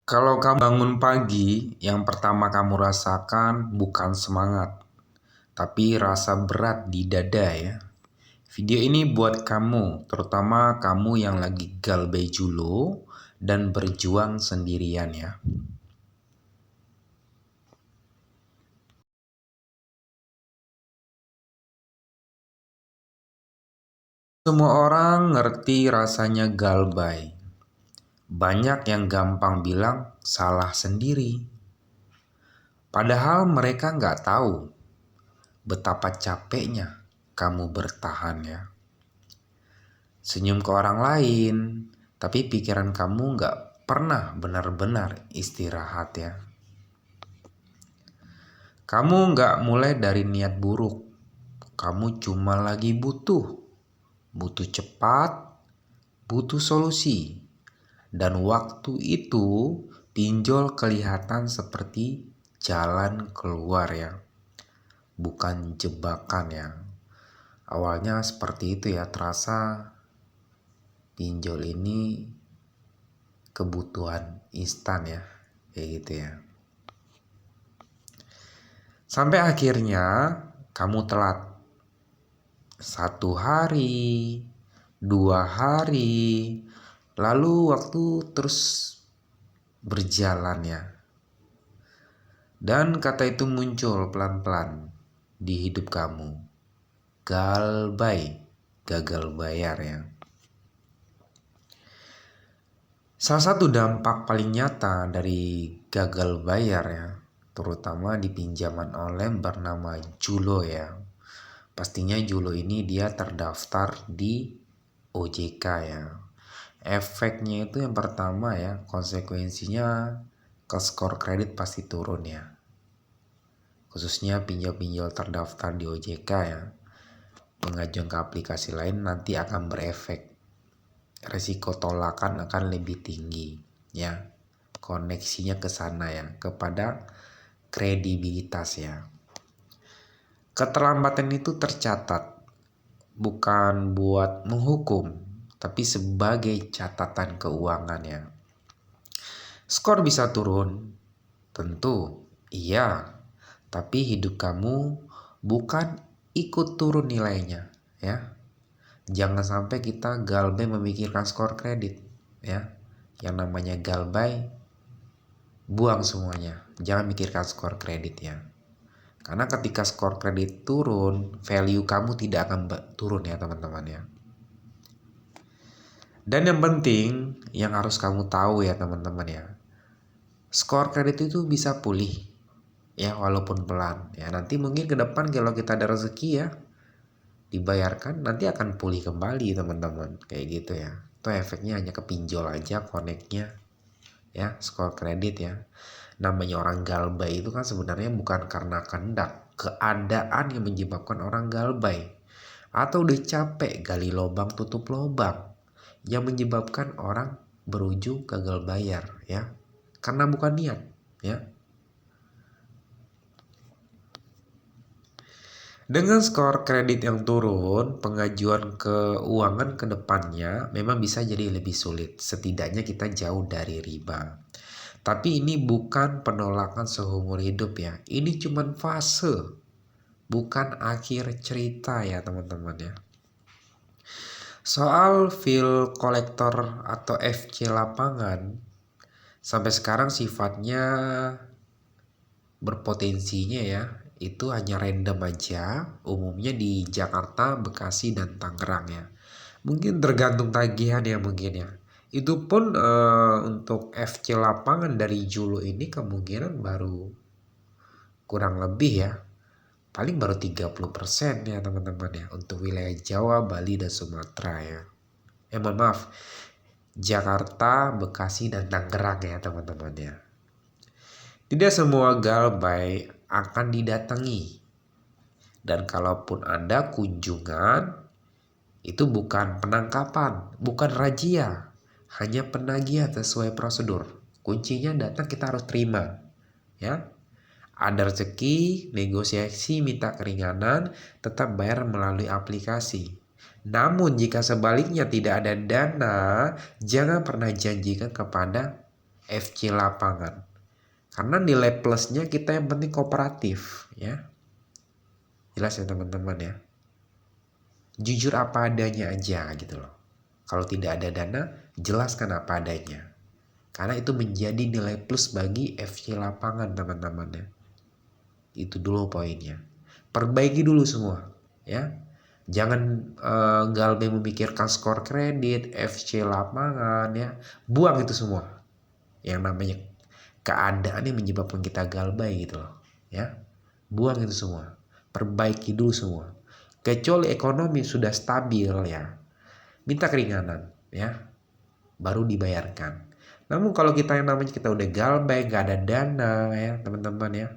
Kalau kamu bangun pagi, yang pertama kamu rasakan bukan semangat, tapi rasa berat di dada ya. Video ini buat kamu, terutama kamu yang lagi galbay julo dan berjuang sendirian ya. Semua orang ngerti rasanya galbay. Banyak yang gampang bilang salah sendiri. Padahal mereka nggak tahu betapa capeknya kamu bertahan ya. Senyum ke orang lain, tapi pikiran kamu nggak pernah benar-benar istirahat ya. Kamu nggak mulai dari niat buruk, kamu cuma lagi butuh cepat, butuh solusi. Dan waktu itu pinjol kelihatan seperti jalan keluar ya, bukan jebakan ya. Awalnya seperti itu ya, terasa pinjol ini kebutuhan instan ya, kayak gitu ya. Sampai akhirnya kamu telat 1 hari, 2 hari, lalu waktu terus berjalan ya. Dan kata itu muncul pelan-pelan di hidup kamu. Galbay, gagal bayar ya. Salah satu dampak paling nyata dari gagal bayar ya, terutama di pinjaman online bernama Julo ya. Pastinya Julo ini dia terdaftar di OJK ya. Efeknya itu yang pertama ya, konsekuensinya ke skor kredit pasti turun ya. Khususnya pinjol-pinjol terdaftar di OJK ya. Pengajuan ke aplikasi lain nanti akan berefek. Resiko tolakan akan lebih tinggi ya. Koneksinya ke sana ya, kepada kredibilitas ya. Keterlambatan itu tercatat bukan buat menghukum, tapi sebagai catatan keuangan ya. Skor bisa turun, tentu iya, tapi hidup kamu bukan ikut turun nilainya ya. Jangan sampai kita galbay memikirkan skor kredit ya. Yang namanya galbay, buang semuanya. Jangan mikirkan skor kredit ya. Karena ketika skor kredit turun, value kamu tidak akan turun ya teman-teman ya. Dan yang penting yang harus kamu tahu ya teman-teman ya, skor kredit itu bisa pulih ya, walaupun pelan ya. Nanti mungkin ke depan kalau kita ada rezeki ya, dibayarkan, nanti akan pulih kembali teman-teman, kayak gitu ya. Itu efeknya hanya ke pinjol aja, koneknya ya, skor kredit ya. Namanya orang galbay itu kan sebenarnya bukan karena kehendak, keadaan yang menyebabkan orang galbay. Atau udah capek gali lubang tutup lubang, yang menyebabkan orang berujung gagal bayar ya, karena bukan niat ya. Dengan skor kredit yang turun, pengajuan keuangan ke depannya memang bisa jadi lebih sulit. Setidaknya kita jauh dari riba. Tapi ini bukan penolakan seumur hidup ya. Ini cuma fase, bukan akhir cerita ya teman-teman ya. Soal feel kolektor atau FC lapangan, sampai sekarang sifatnya berpotensinya ya, itu hanya random aja, umumnya di Jakarta, Bekasi, dan Tangerang ya. Mungkin tergantung tagihan ya mungkin ya. Itu pun untuk FC lapangan dari Julo ini kemungkinan baru kurang lebih ya, paling baru 30% ya teman-teman ya, untuk wilayah Jawa, Bali, dan Sumatera ya. Mohon maaf, Jakarta, Bekasi, dan Tangerang ya teman-teman ya. Tidak semua galbay akan didatangi. Dan kalaupun ada kunjungan, itu bukan penangkapan, bukan razia, hanya penagihan sesuai prosedur. Kuncinya datang kita harus terima, ya. Ada rezeki, negosiasi, minta keringanan, tetap bayar melalui aplikasi. Namun jika sebaliknya tidak ada dana, jangan pernah janjikan kepada FC lapangan. Karena nilai plusnya kita yang penting kooperatif ya. Jelas ya teman-teman ya. Jujur apa adanya aja gitu loh. Kalau tidak ada dana, jelaskan apa adanya. Karena itu menjadi nilai plus bagi FC lapangan teman-teman ya. Itu dulu poinnya. Perbaiki dulu semua ya. Jangan galbay memikirkan skor kredit, FC lapangan ya. Buang itu semua. Yang namanya keadaan yang menyebabkan kita galbay gitu loh ya. Buang itu semua. Perbaiki dulu semua. Kecuali ekonomi sudah stabil ya. Minta keringanan ya. Baru dibayarkan. Namun kalau kita yang namanya kita udah galbay, gak ada dana ya teman-teman ya.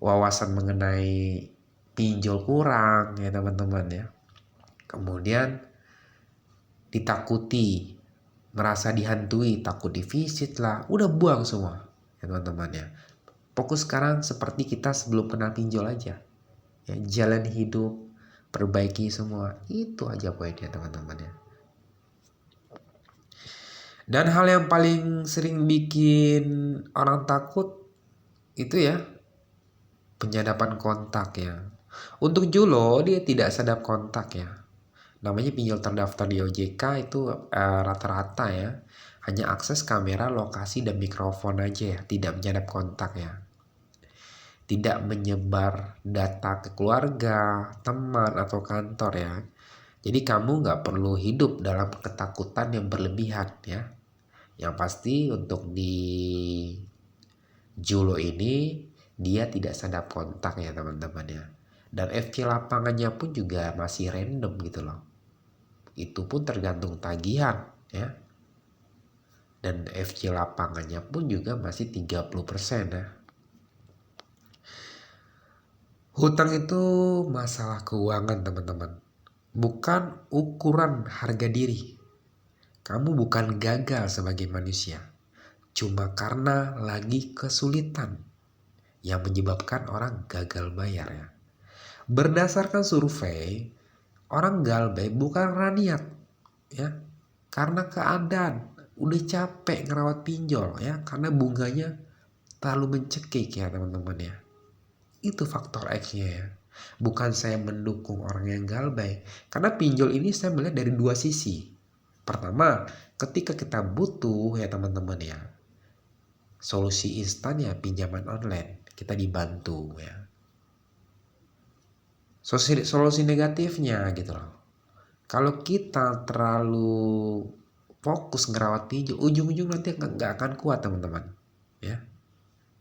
Wawasan mengenai pinjol kurang ya teman-teman ya. Kemudian ditakuti, merasa dihantui, takut defisit lah. Udah buang semua ya teman-teman ya. Fokus sekarang seperti kita sebelum kenal pinjol aja. Ya, jalan hidup, perbaiki semua. Itu aja poinnya teman-teman ya. Dan hal yang paling sering bikin orang takut itu ya penyadapan kontak ya. Untuk Julo dia tidak sadap kontak ya. Namanya pinjol terdaftar di OJK itu rata-rata ya hanya akses kamera, lokasi dan mikrofon aja ya, tidak menyadap kontak ya. Tidak menyebar data ke keluarga, teman atau kantor ya. Jadi kamu nggak perlu hidup dalam ketakutan yang berlebihan ya. Yang pasti untuk di Julo ini dia tidak sadap kontak ya teman-teman ya. Dan FC lapangannya pun juga masih random gitu loh. Itu pun tergantung tagihan ya. Dan FC lapangannya pun juga masih 30% ya. Hutang itu masalah keuangan teman-teman. Bukan ukuran harga diri. Kamu bukan gagal sebagai manusia. Cuma karena lagi kesulitan yang menyebabkan orang gagal bayar ya. Berdasarkan survei, orang galbay bukan karena niat ya. Karena keadaan, udah capek ngerawat pinjol ya, karena bunganya terlalu mencekik ya teman-teman ya. Itu faktor X-nya ya. Bukan saya mendukung orang yang galbay. Karena pinjol ini saya melihat dari dua sisi. Pertama, ketika kita butuh ya teman-teman ya, solusi instan ya pinjaman online. Kita dibantu ya. Solusi negatifnya gitu loh. Kalau kita terlalu fokus ngerawat pinjol, ujung-ujung nanti nggak akan kuat teman-teman ya.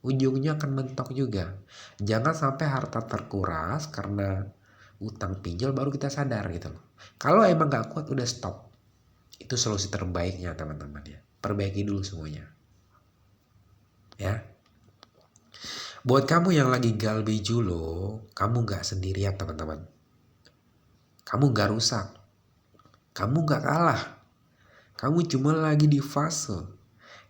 Ujungnya akan mentok juga. Jangan sampai harta terkuras karena utang pinjol baru kita sadar gitu loh. Kalau emang gak kuat udah stop. Itu solusi terbaiknya teman-teman ya. Perbaiki dulu semuanya. Ya. Buat kamu yang lagi galbay Julo, kamu gak sendirian teman-teman. Kamu gak rusak. Kamu gak kalah. Kamu cuma lagi di fase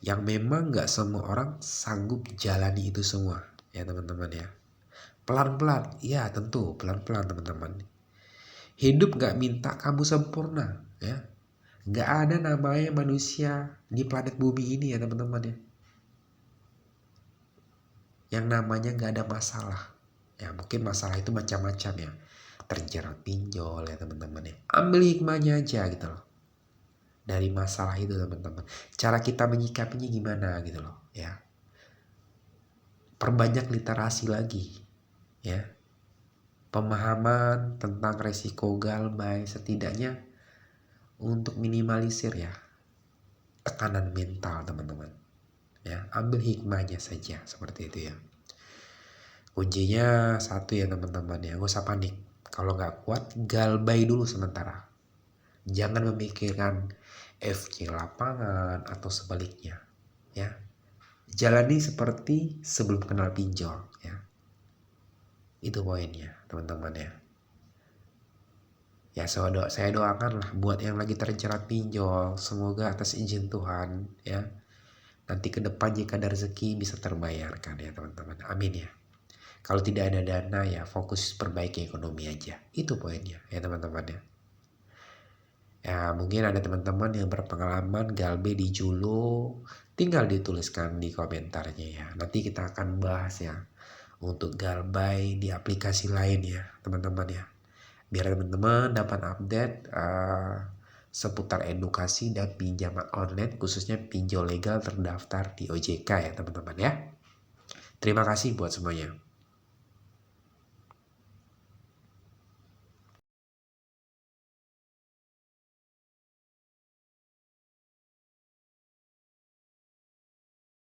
yang memang gak semua orang sanggup jalani itu semua ya teman-teman ya. Pelan-pelan, ya tentu pelan-pelan teman-teman. Hidup gak minta kamu sempurna ya. Gak ada namanya manusia di planet bumi ini ya teman-teman ya. Yang namanya gak ada masalah. Ya mungkin masalah itu macam-macam ya. Terjerat pinjol ya teman-teman ya. Ambil hikmahnya aja gitu loh. Dari masalah itu teman-teman. Cara kita menyikapinya gimana gitu loh ya. Perbanyak literasi lagi ya. Pemahaman tentang resiko galbay setidaknya untuk minimalisir ya tekanan mental teman-teman ya. Ambil hikmahnya saja seperti itu ya. Kuncinya satu ya teman-teman ya, gak usah panik. Kalau nggak kuat galbay dulu sementara. Jangan memikirkan FC lapangan atau sebaliknya ya. Jalani seperti sebelum kenal pinjol ya. Itu poinnya teman-teman ya. Ya saya doakan lah buat yang lagi terjerat pinjol, semoga atas izin Tuhan ya nanti ke depan jika ada rezeki bisa terbayarkan ya teman-teman. Amin ya. Kalau tidak ada dana ya fokus perbaiki ekonomi aja. Itu poinnya ya teman-teman ya. Ya, mungkin ada teman-teman yang berpengalaman Galbe di Julo, tinggal dituliskan di komentarnya ya. Nanti kita akan bahas ya untuk Galbay di aplikasi lain ya, teman-teman ya. Biar teman-teman dapat update seputar edukasi dan pinjaman online, khususnya pinjol legal terdaftar di OJK ya, teman-teman ya. Terima kasih buat semuanya.